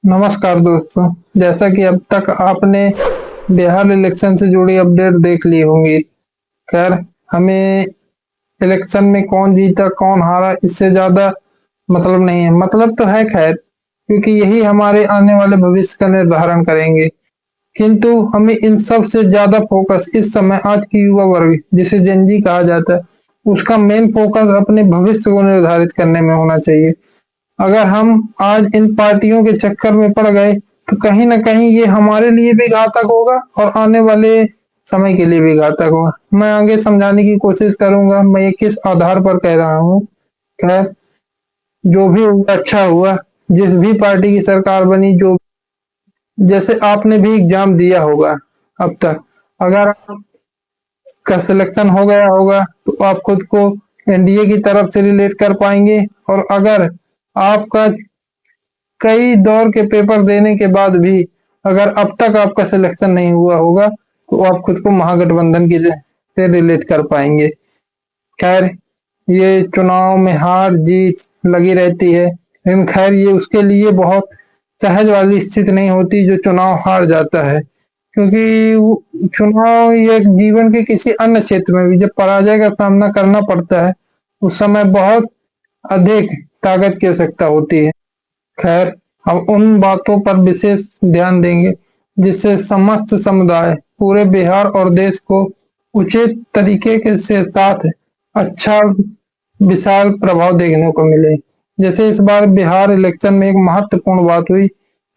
नमस्कार दोस्तों। जैसा कि अब तक आपने बिहार इलेक्शन से जुड़ी अपडेट देख ली होंगी। खैर, हमें इलेक्शन में कौन जीता कौन हारा इससे ज्यादा मतलब नहीं है। मतलब तो है खैर, क्योंकि यही हमारे आने वाले भविष्य का निर्धारण करेंगे। किंतु हमें इन सब से ज्यादा फोकस इस समय आज की युवा वर्ग जिसे जेनजी कहा जाता है, उसका मेन फोकस अपने भविष्य को निर्धारित करने में होना चाहिए। अगर हम आज इन पार्टियों के चक्कर में पड़ गए तो कहीं ना कहीं ये हमारे लिए भी घातक होगा और आने वाले समय के लिए भी घातक होगा। मैं आगे समझाने की कोशिश करूंगा मैं ये किस आधार पर कह रहा हूँ। खैर, जो भी हुआ अच्छा हुआ। जिस भी पार्टी की सरकार बनी, जो जैसे आपने भी एग्जाम दिया होगा अब तक, अगर आपका सिलेक्शन हो गया होगा तो आप खुद को एनडीए की तरफ से रिलेट कर पाएंगे। और अगर आपका कई दौर के पेपर देने के बाद भी अगर अब तक आपका सिलेक्शन नहीं हुआ होगा तो आप खुद को महागठबंधन की से रिलेट कर पाएंगे। खैर, ये चुनाव में हार जीत लगी रहती है, लेकिन खैर ये उसके लिए बहुत सहज वाली स्थिति नहीं होती जो चुनाव हार जाता है। क्योंकि चुनाव ये जीवन के किसी अन्य क्षेत्र में भी जब पराजय का सामना करना पड़ता है, उस समय बहुत अधिक ताकत की आवश्यकता होती है। खैर, हम उन बातों पर विशेष ध्यान देंगे जिससे समस्त समुदाय पूरे बिहार और देश को उचित तरीके के से साथ अच्छा विशाल प्रभाव देखने को मिले। जैसे इस बार बिहार इलेक्शन में एक महत्वपूर्ण बात हुई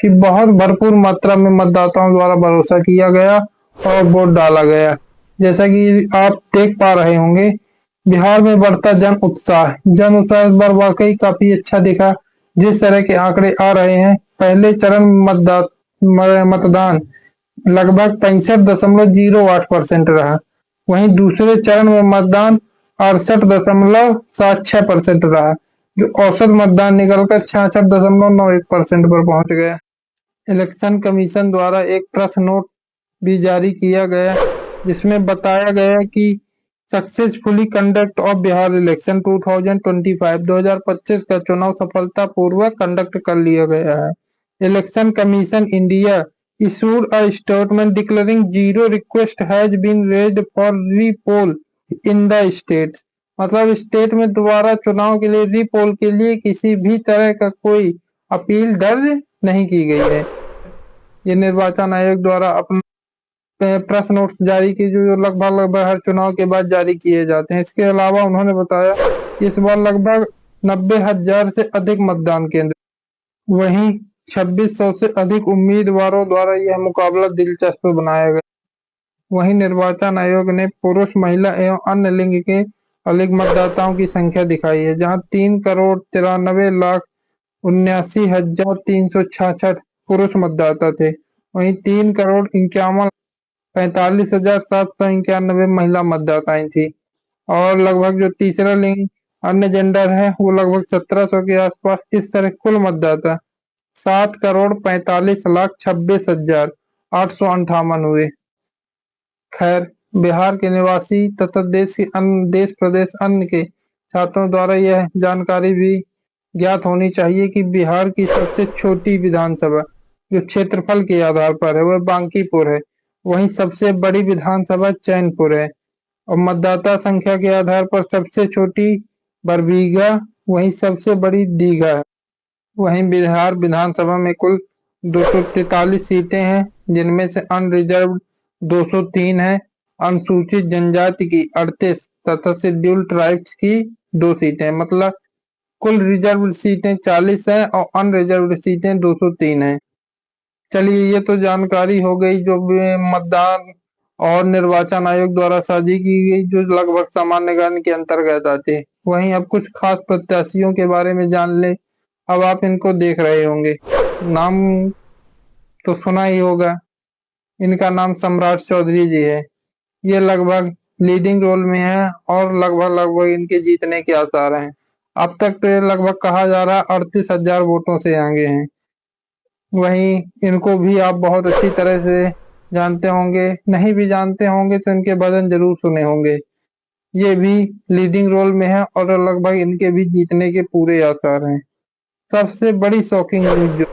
कि बहुत भरपूर मात्रा में मतदाताओं द्वारा भरोसा किया गया और वोट डाला गया। जैसा कि आप देख पा रहे होंगे, बिहार में बढ़ता जन उत्साह इस बार वाकई काफी अच्छा दिखा। जिस तरह के आंकड़े आ रहे हैं, पहले चरण मतदान लगभग 65.08% रहा। वहीं दूसरे चरण में मतदान 68.76% रहा, जो औसत मतदान निकलकर 66.91% पर पहुंच गया। इलेक्शन कमीशन द्वारा एक प्रेस नोट भी जारी किया गया जिसमें बताया गया कि successfully conduct of Bihar election 2025 का चुनाव सफलतापूर्वक कंडक्ट कर लिया गया है। Election commission India issued a statement declaring zero request has been raised for repoll in the state. मतलब स्टेट में दोबारा चुनाव के लिए रीपोल के लिए किसी भी तरह का कोई अपील दर्ज नहीं की गई है। ये निर्वाचन आयोग द्वारा अपने प्रेस नोट्स जारी की जो लगभग लगभग हर चुनाव के बाद जारी किए जाते हैं। इसके अलावा उन्होंने बताया कि इस बार लगभग 90,000 से अधिक मतदान केंद्र, वहीं 2600 से अधिक उम्मीदवारों द्वारा यह मुकाबला दिलचस्प बनाया गया। वहीं निर्वाचन आयोग ने पुरुष, महिला एवं अन्य लिंग के अधिक मतदाताओं की संख्या दिखाई है, जहां 3,93,79,366 पुरुष मतदाता थे। वहीं 3,51,45,791 महिला मतदाताएं थी। और लगभग जो तीसरा लिंग अन्य जेंडर है वो लगभग 1700 के आसपास। इस तरह कुल मतदाता 7,45,26,858 हुए। खैर, बिहार के निवासी तथा देश प्रदेश अन्य के छात्रों द्वारा यह जानकारी भी ज्ञात होनी चाहिए कि बिहार की सबसे छोटी विधानसभा जो क्षेत्रफल के आधार पर है वह बांकीपुर है। वहीं सबसे बड़ी विधानसभा चैनपुर है और मतदाता संख्या के आधार पर सबसे छोटी बरबीघा, वहीं सबसे बड़ी दीघा है। वहीं बिहार विधानसभा में कुल 243 सीटें हैं, जिनमें से अनरिजर्व्ड 203 है, अनुसूचित जनजाति की 38 तथा शेड्यूल ट्राइब्स की 2 सीटें। मतलब कुल रिजर्व सीटें 40 हैं और अनरिजर्व्ड सीटें 203 हैं। चलिए, ये तो जानकारी हो गई जो भी मतदान और निर्वाचन आयोग द्वारा साझी की गई, जो लगभग सामान्य ज्ञान के अंतर्गत आते हैं। वहीं अब कुछ खास प्रत्याशियों के बारे में जान ले। अब आप इनको देख रहे होंगे, नाम तो सुना ही होगा। इनका नाम सम्राट चौधरी जी है। ये लगभग लीडिंग रोल में है और लगभग लगभग इनके जीतने के आसार हैं। अब तक तो ये लगभग कहा जा रहा है 38,000 वोटों से आगे हैं। वहीं इनको भी आप बहुत अच्छी तरह से जानते होंगे, नहीं भी जानते होंगे तो इनके भजन जरूर सुने होंगे। ये भी लीडिंग रोल में है और लगभग इनके भी जीतने के पूरे आसार हैं। सबसे बड़ी शॉकिंग न्यूज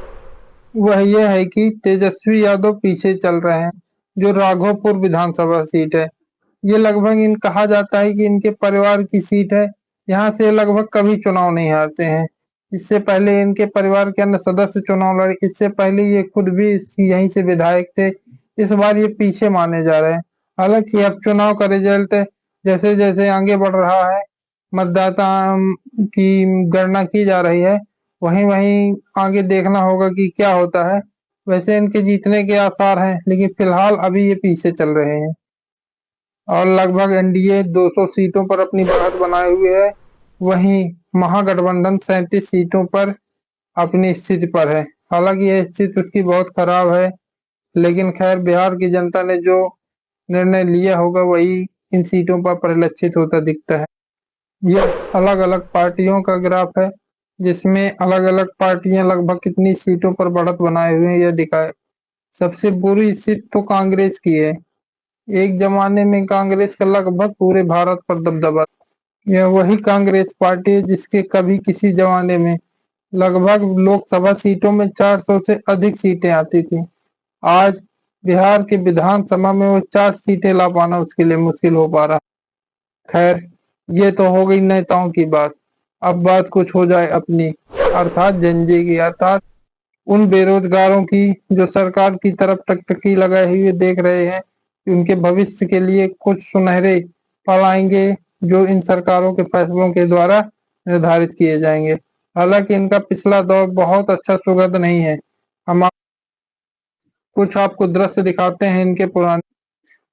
वह यह है कि तेजस्वी यादव पीछे चल रहे हैं, जो राघोपुर विधानसभा सीट है। ये लगभग इन कहा जाता है कि इनके परिवार की सीट है। यहाँ से लगभग कभी चुनाव नहीं हारते हैं। इससे पहले इनके परिवार के अन्य सदस्य चुनाव लड़े, इससे पहले ये खुद भी यहीं से विधायक थे। इस बार ये पीछे माने जा रहे हैं। हालांकि अब चुनाव का रिजल्ट जैसे जैसे आगे बढ़ रहा है, मतदाता की गणना की जा रही है, वहीं वहीं आगे देखना होगा कि क्या होता है। वैसे इनके जीतने के आसार हैं, लेकिन फिलहाल अभी ये पीछे चल रहे हैं और लगभग एनडीए 200 सीटों पर अपनी बढ़त बनाए हुए है। वहीं महागठबंधन 37 सीटों पर अपनी स्थिति पर है। हालांकि यह स्थिति उसकी बहुत खराब है, लेकिन खैर बिहार की जनता ने जो निर्णय लिया होगा वही इन सीटों पर परिलक्षित होता दिखता है। यह अलग अलग पार्टियों का ग्राफ है, जिसमें अलग अलग पार्टियां लगभग कितनी सीटों पर बढ़त बनाए हुए हैं यह दिखाए। सबसे बुरी स्थिति तो कांग्रेस की है। एक जमाने में कांग्रेस का लगभग पूरे भारत पर दबदबा। यह वही कांग्रेस पार्टी है जिसके कभी किसी जमाने में लगभग लोकसभा सीटों में 400 से अधिक सीटें आती थी। आज बिहार के विधानसभा में वो 4 सीटें ला पाना उसके लिए मुश्किल हो पा रहा। खैर, ये तो हो गई नेताओं की बात। अब बात कुछ हो जाए अपनी, अर्थात जनजी की, अर्थात उन बेरोजगारों की जो सरकार की तरफ टकटकी लगाए हुए देख रहे हैं कि उनके भविष्य के लिए कुछ सुनहरे पल आएंगे, जो इन सरकारों के फैसलों के द्वारा निर्धारित किए जाएंगे। हालांकि इनका पिछला दौर बहुत अच्छा सुगंध नहीं है। हम कुछ आपको दृश्य दिखाते हैं इनके पुराने।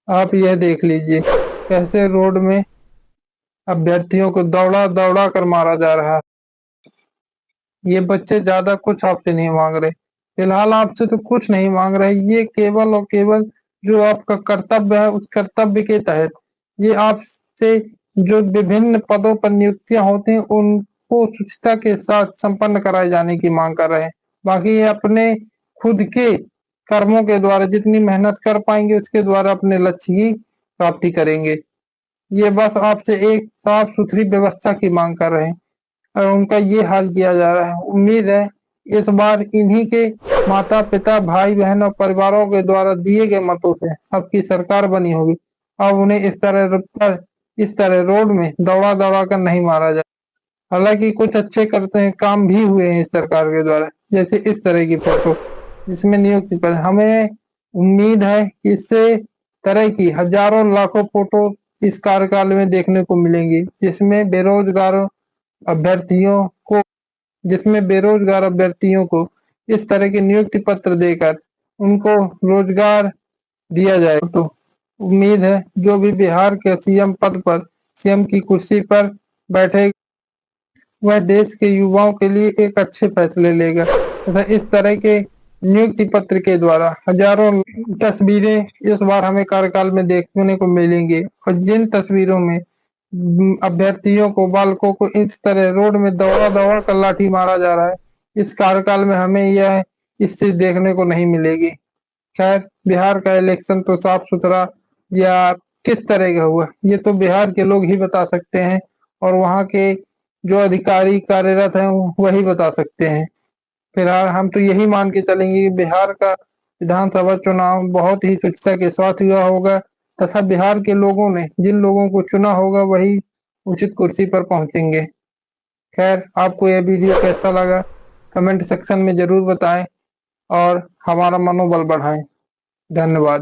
आप यह देख लीजिए कैसे रोड में अभ्यर्थियों को दौड़ा दौड़ा कर मारा जा रहा है। ये बच्चे ज्यादा कुछ आपसे नहीं मांग रहे, फिलहाल आपसे तो कुछ नहीं मांग रहे। ये केवल और केवल जो आपका कर्तव्य है उस कर्तव्य के तहत ये आपसे जो विभिन्न पदों पर नियुक्तियां होती हैं उनको शुचिता के साथ संपन्न कराए जाने की मांग कर रहे हैं। बाकी ये अपने खुद के कर्मों के द्वारा जितनी मेहनत कर पाएंगे उसके द्वारा अपने लक्ष्य की प्राप्ति करेंगे। ये बस आपसे एक साफ सुथरी व्यवस्था की मांग कर रहे हैं और उनका ये हाल किया जा रहा है। उम्मीद है इस बार इन्हीं के माता-पिता, भाई-बहन और परिवारों के द्वारा दिए गए मतों से अब की सरकार बनी होगी। अब उन्हें इस तरह रोड में दौड़ा-दौड़ा कर नहीं मारा जाए। हालाँकि कुछ अच्छे करते हैं काम भी हुए हैं इस सरकार के द्वारा, जैसे इस तरह की फोटो जिसमें नियुक्ति पर हमें उम्मीद है कि इससे तरह की हजारों लाखों फोटो इस कार्यकाल में देखने को मिलेंगी, अभ्यर्थियों को जिसमें बेरोजगार अभ्यर्थियों को इस तरह के नियुक्ति पत्र देकर उनको रोजगार दिया जाए। तो उम्मीद है जो भी बिहार के सीएम पद पर सीएम की कुर्सी पर बैठे वह देश के युवाओं के लिए एक अच्छे फैसले लेगा तथा इस तरह के नियुक्ति पत्र के द्वारा हजारों तस्वीरें इस बार हमें कार्यकाल में देखने को मिलेंगी और जिन तस्वीरों में अभ्यर्थियों को बालकों को इस तरह रोड में दौड़ा दौड़ा कर लाठी मारा जा रहा है, इस कार्यकाल में हमें यह स्थिति देखने को नहीं मिलेगी। खैर बिहार का इलेक्शन तो साफ सुथरा या किस तरह का हुआ ये तो बिहार के लोग ही बता सकते हैं और वहाँ के जो अधिकारी कार्यरत हैं वही बता सकते हैं। फिलहाल हम तो यही मान के चलेंगे कि बिहार का विधानसभा चुनाव बहुत ही स्वच्छता के साथ हुआ होगा तथा बिहार के लोगों ने जिन लोगों को चुना होगा वही उचित कुर्सी पर पहुंचेंगे। खैर आपको यह वीडियो कैसा लगा कमेंट सेक्शन में जरूर बताएं और हमारा मनोबल बढ़ाएं। धन्यवाद।